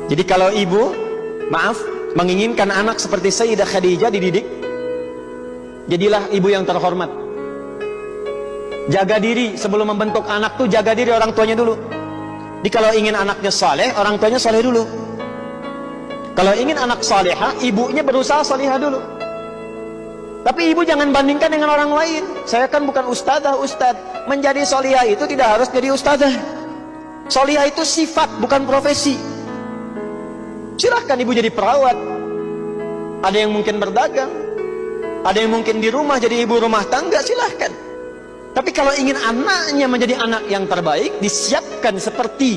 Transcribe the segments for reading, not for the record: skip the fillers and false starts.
Jadi kalau ibu, maaf, menginginkan anak seperti Sayyidah Khadijah dididik, jadilah ibu yang terhormat. Jaga diri sebelum membentuk anak tuh, jaga diri orang tuanya dulu. Jadi kalau ingin anaknya saleh, orang tuanya saleh dulu. Kalau ingin anak saleha, ibunya berusaha salihah dulu. Tapi ibu jangan bandingkan dengan orang lain. Saya kan bukan ustadzah, ustadz. Menjadi salihah itu tidak harus jadi ustadzah. Salihah itu sifat, bukan profesi. Silahkan ibu jadi perawat. Ada yang mungkin berdagang, ada yang mungkin di rumah jadi ibu rumah tangga, silahkan. Tapi kalau ingin anaknya menjadi anak yang terbaik, disiapkan seperti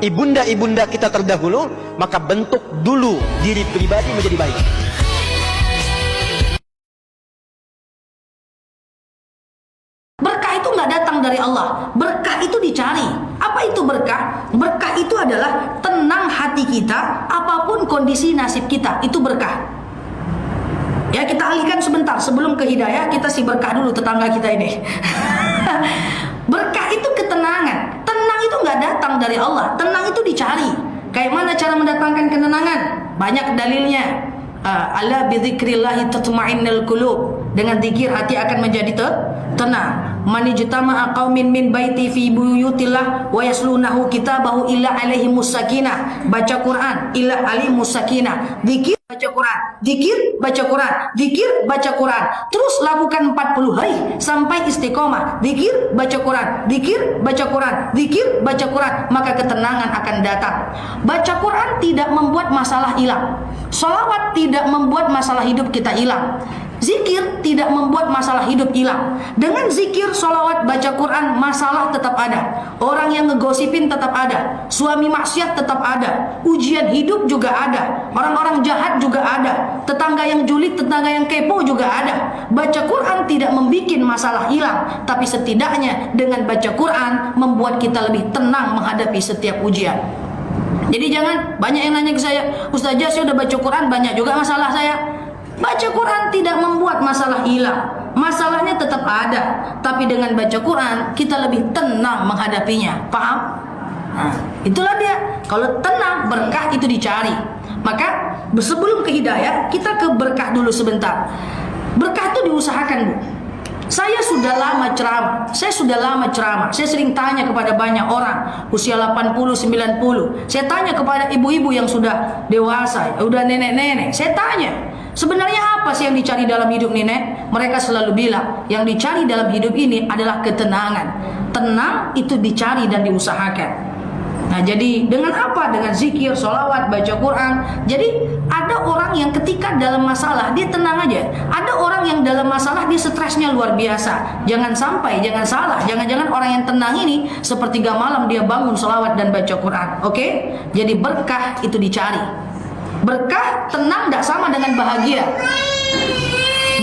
ibunda-ibunda kita terdahulu, maka bentuk dulu diri pribadi menjadi baik. Berkah itu nggak datang dari Allah. Berkah itu dicari. Apa itu berkah? Berkah itu adalah tenang hati kita, apapun kondisi nasib kita, itu berkah. Ya, kita alihkan sebentar sebelum ke hidayah, kita si berkah dulu tetangga kita ini. Berkah itu ketenangan. Tenang itu nggak datang dari Allah. Tenang itu dicari. Kayak mana cara mendatangkan ketenangan? Banyak dalilnya. Ala bidzikrillahi tatma'innul qulub. Dengan zikir hati akan menjadi tenang. Man ijtama'a qaumin min baiti fi buyutillah wa yaslunahu kitabahu illa alaihimus sakinah. Baca Quran illa alaihimus sakinah. Zikir, baca Quran, zikir, baca Quran, zikir, baca Quran. Terus lakukan 40 hari sampai istiqomah. Zikir, baca Quran, zikir, baca Quran, zikir, baca Quran, maka ketenangan akan datang. Baca Quran tidak membuat masalah hilang. Sholawat tidak membuat masalah hidup kita hilang. Zikir tidak membuat masalah hidup hilang. Dengan zikir, sholawat, baca Quran, masalah tetap ada. Orang yang ngegosipin tetap ada. Suami maksiat tetap ada. Ujian hidup juga ada. Orang-orang jahat juga ada. Tetangga yang julid, tetangga yang kepo juga ada. Baca Quran tidak membuat masalah hilang, tapi setidaknya dengan baca Quran membuat kita lebih tenang menghadapi setiap ujian. Jadi jangan banyak yang nanya ke saya, Ustazah saya udah baca Quran, banyak juga masalah saya. Baca Quran tidak membuat masalah hilang. Masalahnya tetap ada, tapi dengan baca Quran kita lebih tenang menghadapinya. Paham? Nah, itulah dia. Kalau tenang, berkah itu dicari. Maka sebelum ke hidayah, kita ke berkah dulu sebentar. Berkah itu diusahakan, Bu. Saya sudah lama ceramah. Saya sering tanya kepada banyak orang usia 80, 90. Saya tanya kepada ibu-ibu yang sudah dewasa, udah nenek-nenek. Saya tanya, sebenarnya apa sih yang dicari dalam hidup nih, Nek? Mereka selalu bilang, yang dicari dalam hidup ini adalah ketenangan. Tenang itu dicari dan diusahakan. Nah, jadi dengan apa? Dengan zikir, sholawat, baca Quran. Jadi ada orang yang ketika dalam masalah dia tenang aja. Ada orang yang dalam masalah dia stresnya luar biasa. Jangan sampai, jangan salah. Jangan-jangan orang yang tenang ini sepertiga malam dia bangun sholawat dan baca Quran. Oke? Jadi berkah itu dicari. Berkah tenang tidak sama dengan bahagia.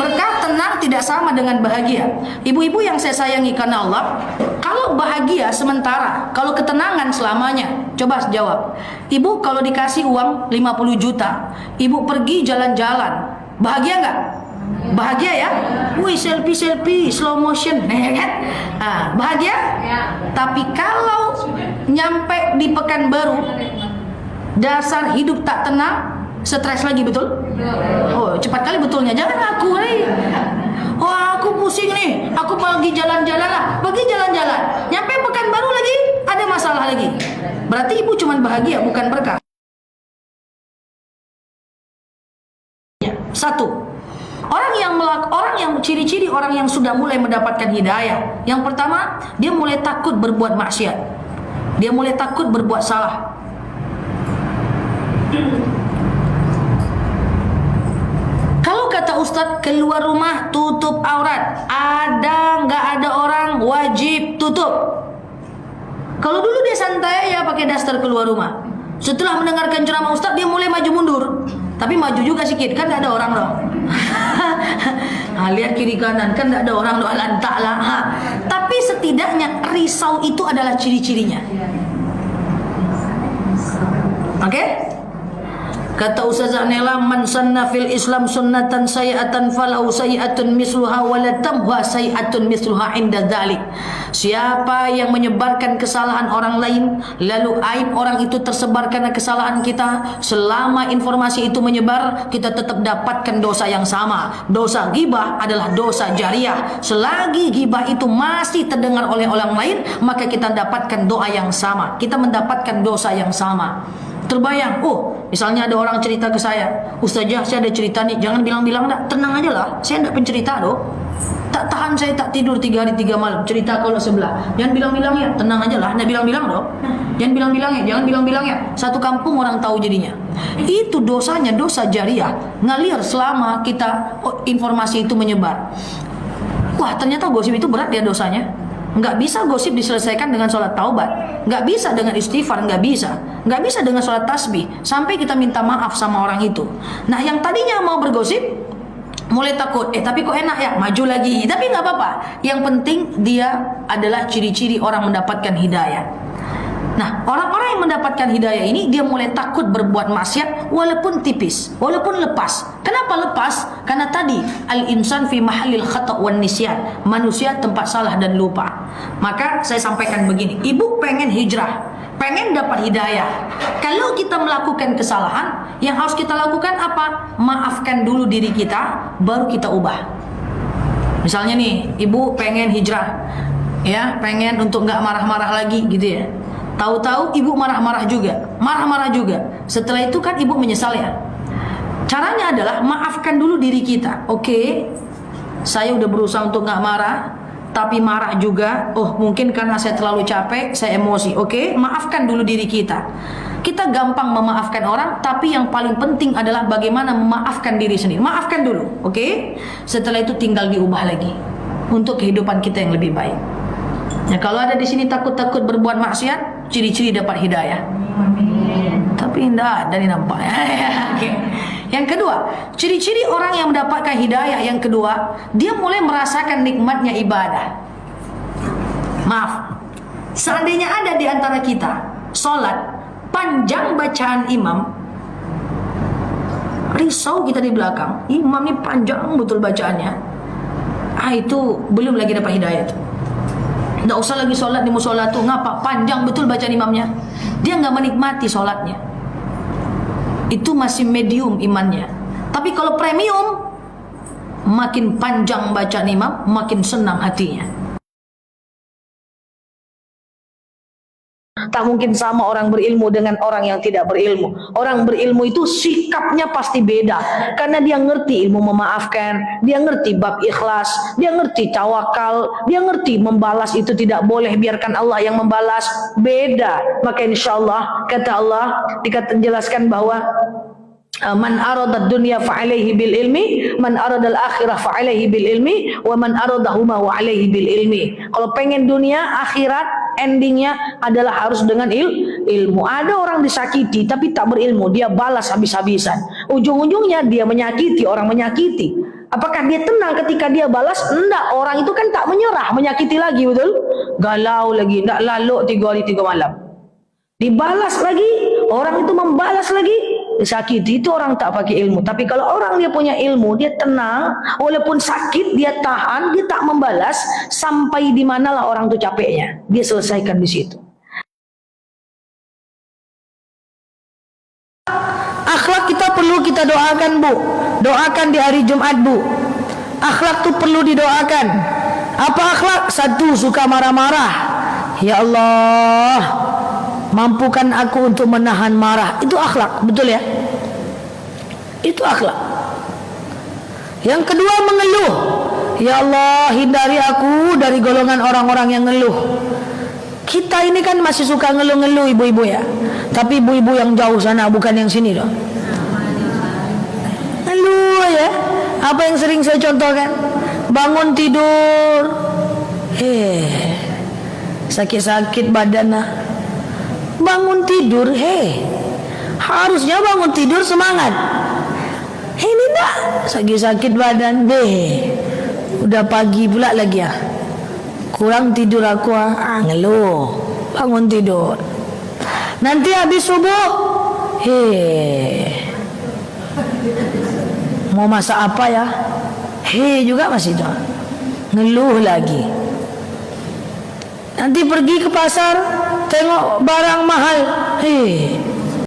Berkah tenang tidak sama dengan bahagia. Ibu-ibu yang saya sayangi karena Allah, kalau bahagia sementara, kalau ketenangan selamanya. Coba jawab. Ibu kalau dikasih uang 50 juta, ibu pergi jalan-jalan, bahagia nggak? Bahagia ya? Wih, selfie, slow motion, kan? Bahagia? Tapi kalau nyampe di Pekanbaru, dasar hidup tak tenang, stres lagi, betul? Oh, cepat kali betulnya. Jangan aku, oh aku pusing nih, aku pergi jalan-jalan lah. Pergi jalan-jalan, nyampe Pekanbaru lagi ada masalah lagi. Berarti ibu cuma bahagia, bukan berkah. Satu, orang yang ciri-ciri orang yang sudah mulai mendapatkan hidayah. Yang pertama, dia mulai takut berbuat maksiat. Dia mulai takut berbuat salah. Kalau kata Ustadz, keluar rumah tutup aurat. Ada nggak ada orang wajib tutup. Kalau dulu dia santai ya pakai daster keluar rumah. Setelah mendengarkan ceramah Ustadz dia mulai maju mundur. Tapi maju juga sedikit, kan nggak ada orang dong. Lihat kiri kanan, kan nggak ada orang doa lantak lah. Tapi setidaknya risau itu adalah ciri-cirinya. Oke? Kata Ustazah Nela, man sanna fil Islam sunnatan sayi'atan falau sayi'atun misluha wa la tamha sayi'atun misluha inda dzalik. Siapa yang menyebarkan kesalahan orang lain lalu aib orang itu tersebar karena kesalahan kita, selama informasi itu menyebar, kita tetap dapatkan dosa yang sama. Dosa ghibah adalah dosa jariah. Selagi ghibah itu masih terdengar oleh orang lain, maka kita dapatkan doa yang sama. Kita mendapatkan dosa yang sama. Terbayang, misalnya ada orang cerita ke saya, Ustazah saya ada cerita nih, jangan bilang-bilang dah, tenang aja lah, saya tidak pencerita doh. Tak tahan saya tak tidur 3 hari 3 malam, cerita kalau sebelah. Jangan bilang-bilang ya, tenang aja lah, tidak bilang-bilang doh. Jangan bilang-bilang ya, jangan bilang-bilang ya. Satu kampung orang tahu jadinya. Itu dosanya, dosa jariah, ngalir selama kita informasi itu menyebar. Wah, ternyata gosip itu berat ya dosanya. Nggak bisa gosip diselesaikan dengan sholat taubat, nggak bisa dengan istighfar, nggak bisa dengan sholat tasbih sampai kita minta maaf sama orang itu. Nah, yang tadinya mau bergosip mulai takut, tapi kok enak ya, maju lagi. Tapi nggak apa-apa, yang penting dia adalah ciri-ciri orang mendapatkan hidayah. Nah, orang-orang yang mendapatkan hidayah ini, dia mulai takut berbuat maksiat walaupun tipis, walaupun lepas. Kenapa lepas? Karena tadi al-insan fi mahallil khata' wan nisyan, manusia tempat salah dan lupa. Maka saya sampaikan begini, ibu pengen hijrah, pengen dapat hidayah. Kalau kita melakukan kesalahan, yang harus kita lakukan apa? Maafkan dulu diri kita, baru kita ubah. Misalnya nih, ibu pengen hijrah, ya, pengen untuk nggak marah-marah lagi gitu ya. Tahu-tahu ibu marah-marah juga. Setelah itu kan ibu menyesal ya. Caranya adalah maafkan dulu diri kita. Oke, saya udah berusaha untuk nggak marah, tapi marah juga. Mungkin karena saya terlalu capek, saya emosi. Oke, maafkan dulu diri kita. Kita gampang memaafkan orang, tapi yang paling penting adalah bagaimana memaafkan diri sendiri. Maafkan dulu, oke? Setelah itu tinggal diubah lagi untuk kehidupan kita yang lebih baik. Ya, kalau ada di sini takut-takut berbuat maksiat, ciri-ciri dapat hidayah. Amin. Tapi tidak ada nih nampaknya. Okay. Yang kedua, ciri-ciri orang yang mendapatkan hidayah yang kedua, dia mulai merasakan nikmatnya ibadah. Maaf, seandainya ada di antara kita sholat panjang bacaan imam, risau kita di belakang, imam ini panjang betul bacaannya, itu belum lagi dapat hidayah itu. Tidak usah lagi sholat di musola tuh, ngapa? Panjang betul bacaan imamnya. Dia nggak menikmati sholatnya. Itu masih medium imannya. Tapi kalau premium, makin panjang bacaan imam, makin senang hatinya. Tak mungkin sama orang berilmu dengan orang yang tidak berilmu. Orang berilmu itu sikapnya pasti beda, karena dia ngerti ilmu memaafkan, dia ngerti bab ikhlas, dia ngerti tawakal, dia ngerti membalas itu tidak boleh, biarkan Allah yang membalas. Beda. Maka insyaallah kata Allah dijelaskan bahwa man arada dunya fa alaihi bil ilmi, man arada al akhirah fa alaihi bil ilmi, wa man aradahuma wa alaihi bil ilmi. Kalau pengen dunia, akhirat, endingnya adalah harus dengan ilmu. Ada orang disakiti tapi tak berilmu, dia balas habis-habisan. Ujung-ujungnya dia menyakiti orang menyakiti. Apakah dia tenang ketika dia balas? Enggak, orang itu kan tak menyerah, menyakiti lagi, betul? Galau lagi, enggak lalu 3 hari 3 malam. Dibalas lagi, orang itu membalas lagi, sakit. Itu orang tak pakai ilmu. Tapi kalau orang dia punya ilmu, dia tenang, walaupun sakit dia tahan, dia tak membalas sampai di manalah orang itu capeknya, dia selesaikan di situ. Akhlak kita perlu kita doakan, Bu. Doakan di hari Jumat, Bu. Akhlak itu perlu didoakan. Apa akhlak? 1, suka marah-marah. Ya Allah, mampukan aku untuk menahan marah. Itu akhlak, betul ya? Itu akhlak. Yang kedua, mengeluh. Ya Allah, hindari aku dari golongan orang-orang yang ngeluh. Kita ini kan masih suka ngeluh-ngeluh, ibu-ibu ya. Tapi ibu-ibu yang jauh sana, bukan yang sini loh. Ngeluh ya. Apa yang sering saya contohkan? Bangun tidur, sakit-sakit badan. Bangun tidur, harusnya bangun tidur semangat. Ini enggak, sakit-sakit badan, udah pagi pula lagi ya. Kurang tidur aku, ngeluh. Bangun tidur. Nanti habis subuh, Mau masak apa ya? He juga masih doa. Ngeluh lagi. Nanti pergi ke pasar, tengok barang mahal. He,